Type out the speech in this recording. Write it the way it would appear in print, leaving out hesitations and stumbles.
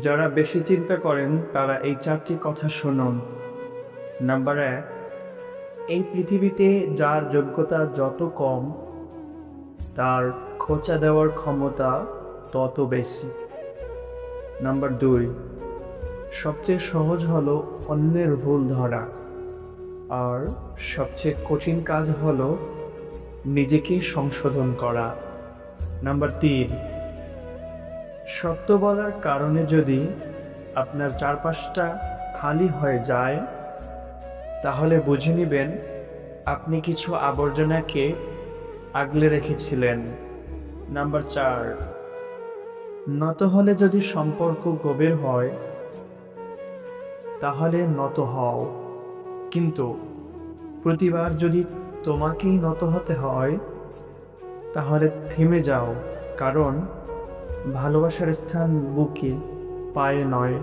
যারা বেশি চিন্তা করেন তারা এই 4টি কথা শুনুন। নাম্বার 1, এই পৃথিবীতে যার যোগ্যতা যত কম তার খোঁচা দেওয়ার ক্ষমতা তত বেশি। নাম্বার 2, সবচেয়ে সহজ হলো অন্যের ভুল ধরা, আর সবচেয়ে কঠিন কাজ হলো নিজেকে সংশোধন করা। নাম্বার 3, সত্য বলার কারণে যদি আপনার চারপাশটা খালি হয়ে যায় তাহলে বুঝে নেবেন আপনি কিছু আবর্জনাকে আগলে রেখেছিলেন। নাম্বার 4, নত হলে যদি সম্পর্ক গভীর হয় তাহলে নত হও, কিন্তু প্রতিবার যদি তোমাকেই নত হতে হয় তাহলে থেমে যাও, কারণ ভালোবাসার স্থান বুকে, পায়ে নয়।